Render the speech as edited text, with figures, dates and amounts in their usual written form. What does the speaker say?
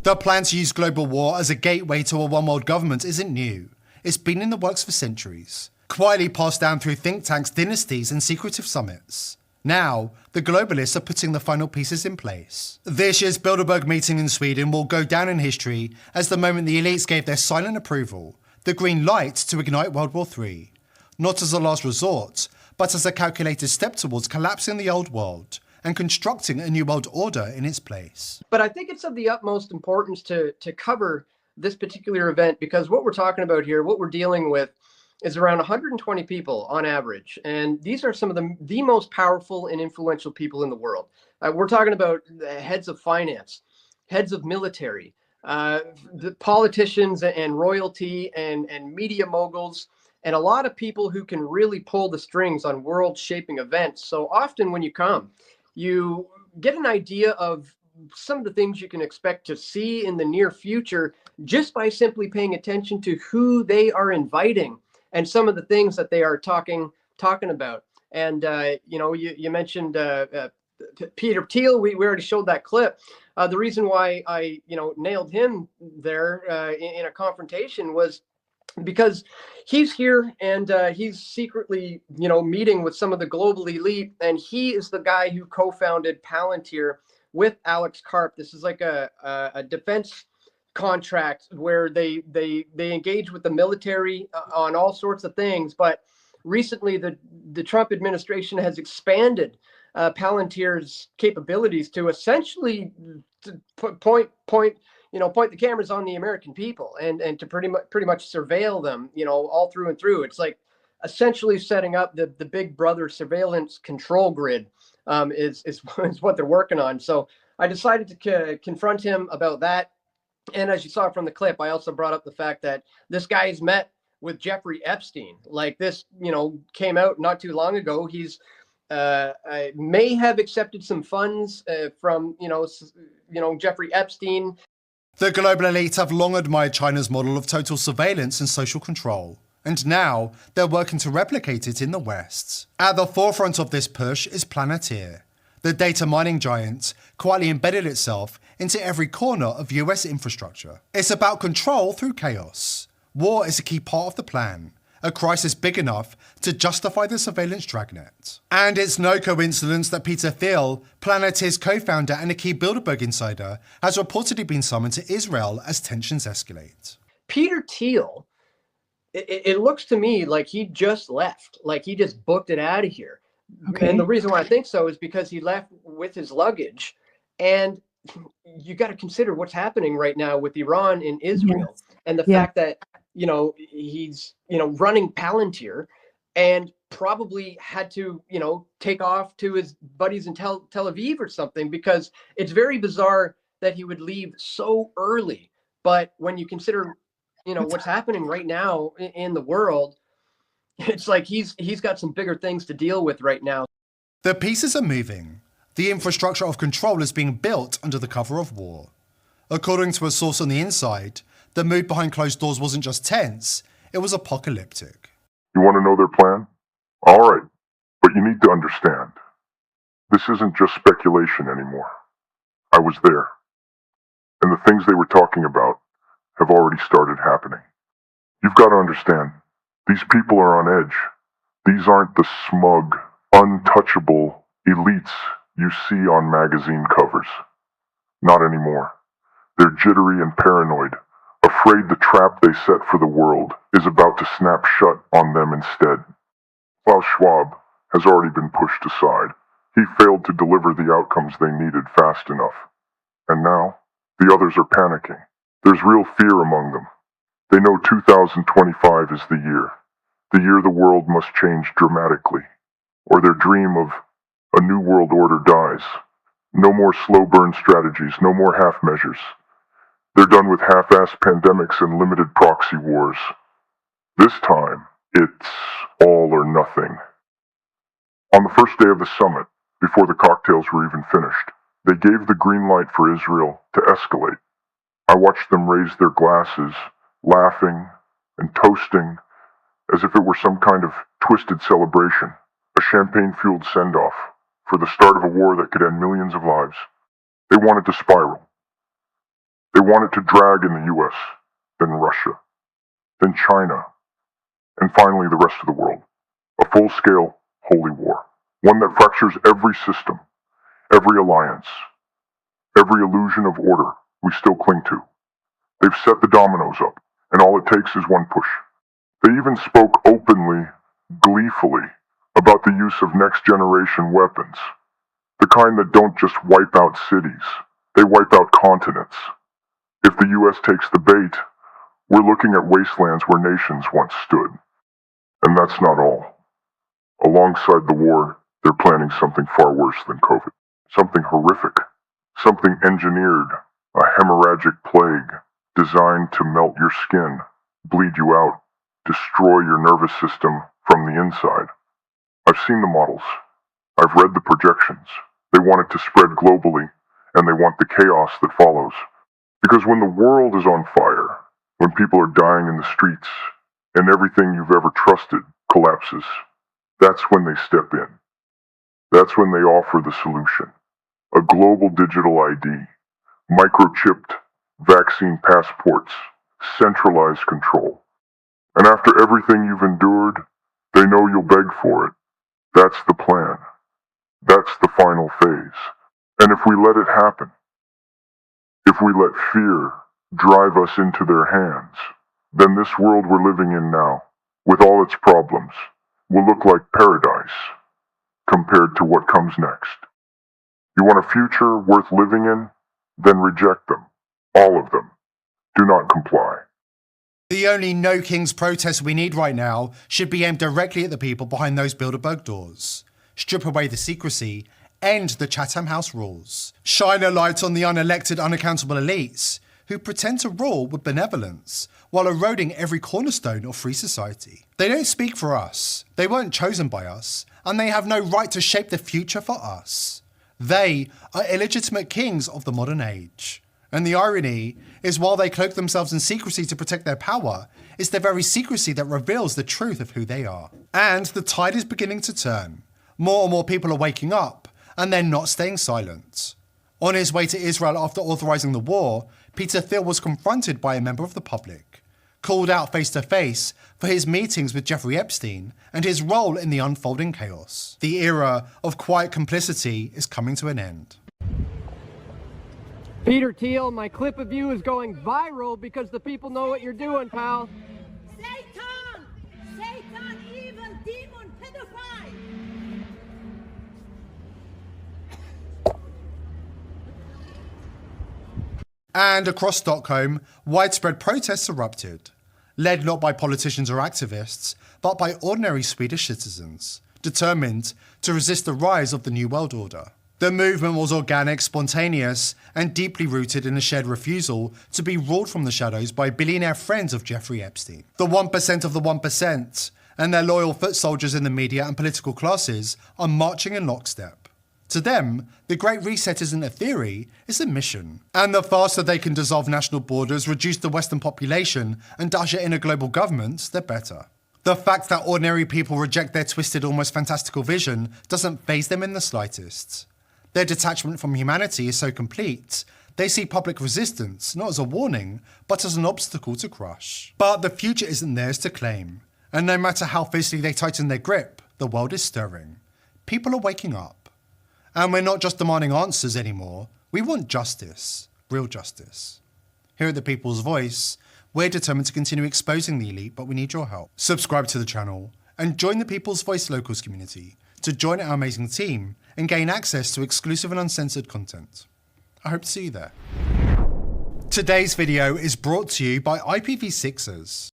The plan to use global war as a gateway to a one-world government isn't new. It's been in the works for centuries, quietly passed down through think tanks, dynasties, and secretive summits. Now, the globalists are putting the final pieces in place. This year's Bilderberg meeting in Sweden will go down in history as the moment the elites gave their silent approval, the green light to ignite World War III. Not as a last resort, but as a calculated step towards collapsing the old world and constructing a new world order in its place. But I think it's of the utmost importance to cover this particular event, because what we're talking about here, what we're dealing with, is around 120 people on average. And these are some of the most powerful and influential people in the world. We're talking about the heads of finance, heads of military, the politicians and royalty and media moguls, and a lot of people who can really pull the strings on world-shaping events. So often when you come, you get an idea of some of the things you can expect to see in the near future just by simply paying attention to who they are inviting and some of the things that they are talking about. And you mentioned Peter Thiel. We already showed that clip. The reason why I nailed him there in a confrontation was because he's here and he's secretly meeting with some of the global elite, and he is the guy who co-founded Palantir with Alex Karp. This is like a defense contract where they engage with the military on all sorts of things. But recently the Trump administration has expanded Palantir's capabilities to essentially point the cameras on the American people and to pretty much surveil them, all through and through. It's like essentially setting up the Big Brother surveillance control grid is what they're working on. So I decided to confront him about that. And as you saw from the clip, I also brought up the fact that this guy's met with Jeffrey Epstein. Like this, came out not too long ago. He's may have accepted some funds from, Jeffrey Epstein. The global elite have long admired China's model of total surveillance and social control, and now they're working to replicate it in the West. At the forefront of this push is Palantir. The data mining giant quietly embedded itself into every corner of US infrastructure. It's about control through chaos. War is a key part of the plan, a crisis big enough to justify the surveillance dragnet. And it's no coincidence that Peter Thiel, Palantir's co-founder and a key Bilderberg insider, has reportedly been summoned to Israel as tensions escalate. Peter Thiel, it looks to me like he just left, like he just booked it out of here. Okay. And the reason why I think so is because he left with his luggage. And you got to consider what's happening right now with Iran and Israel, and the fact that, he's, running Palantir and probably had to, take off to his buddies in Tel Aviv or something, because it's very bizarre that he would leave so early. But when you consider, what's happening right now in the world, it's like he's got some bigger things to deal with right now. The pieces are moving. The infrastructure of control is being built under the cover of war. According to a source on the inside, the mood behind closed doors wasn't just tense, it was apocalyptic. You want to know their plan? All right, but you need to understand, this isn't just speculation anymore. I was there, and the things they were talking about have already started happening. You've got to understand, these people are on edge. These aren't the smug, untouchable elites you see on magazine covers. Not anymore. They're jittery and paranoid, afraid the trap they set for the world is about to snap shut on them instead. Klaus Schwab has already been pushed aside. He failed to deliver the outcomes they needed fast enough. And now, the others are panicking. There's real fear among them. They know 2025 is the year the world must change dramatically, or their dream of a new world order dies. No more slow burn strategies, no more half measures. They're done with half-assed pandemics and limited proxy wars. This time, it's all or nothing. On the first day of the summit, before the cocktails were even finished, they gave the green light for Israel to escalate. I watched them raise their glasses, laughing and toasting as if it were some kind of twisted celebration, a champagne-fueled send-off for the start of a war that could end millions of lives. They wanted to spiral. They wanted to drag in the US, then Russia, then China, and finally the rest of the world. A full-scale holy war. One that fractures every system, every alliance, every illusion of order we still cling to. They've set the dominoes up, and all it takes is one push. They even spoke openly, gleefully, about the use of next-generation weapons. The kind that don't just wipe out cities, they wipe out continents. If the US takes the bait, we're looking at wastelands where nations once stood. And that's not all. Alongside the war, they're planning something far worse than COVID. Something horrific. Something engineered, a hemorrhagic plague, designed to melt your skin, bleed you out, destroy your nervous system from the inside. I've seen the models. I've read the projections. They want it to spread globally, and they want the chaos that follows. Because when the world is on fire, when people are dying in the streets, and everything you've ever trusted collapses, that's when they step in. That's when they offer the solution. A global digital ID, microchipped vaccine passports, centralized control. And after everything you've endured, they know you'll beg for it. That's the plan. That's the final phase. And if we let it happen, if we let fear drive us into their hands, then this world we're living in now, with all its problems, will look like paradise compared to what comes next. You want a future worth living in? Then reject them. All of them. Do not comply. The only No Kings protest we need right now should be aimed directly at the people behind those Bilderberg doors. Strip away the secrecy, end the Chatham House rules. Shine a light on the unelected, unaccountable elites who pretend to rule with benevolence while eroding every cornerstone of free society. They don't speak for us, they weren't chosen by us, and they have no right to shape the future for us. They are illegitimate kings of the modern age. And the irony is, while they cloak themselves in secrecy to protect their power, it's their very secrecy that reveals the truth of who they are. And the tide is beginning to turn. More and more people are waking up, and they're not staying silent. On his way to Israel after authorizing the war, Peter Thiel was confronted by a member of the public, called out face to face for his meetings with Jeffrey Epstein and his role in the unfolding chaos. The era of quiet complicity is coming to an end. Peter Thiel, my clip of you is going viral because the people know what you're doing, pal. Satan! Satan, evil demon, pedophile! And across Stockholm, widespread protests erupted, led not by politicians or activists, but by ordinary Swedish citizens, determined to resist the rise of the New World Order. The movement was organic, spontaneous, and deeply rooted in a shared refusal to be ruled from the shadows by billionaire friends of Jeffrey Epstein. The 1% of the 1% and their loyal foot soldiers in the media and political classes are marching in lockstep. To them, the Great Reset isn't a theory, it's a mission. And the faster they can dissolve national borders, reduce the Western population, and usher in a global government, the better. The fact that ordinary people reject their twisted, almost fantastical vision doesn't faze them in the slightest. Their detachment from humanity is so complete, they see public resistance not as a warning, but as an obstacle to crush. But the future isn't theirs to claim, and no matter how fiercely they tighten their grip, the world is stirring. People are waking up. And we're not just demanding answers anymore, we want justice, real justice. Here at The People's Voice, we're determined to continue exposing the elite, but we need your help. Subscribe to the channel and join the People's Voice Locals community to join our amazing team and gain access to exclusive and uncensored content. I hope to see you there. Today's video is brought to you by IPv6ers.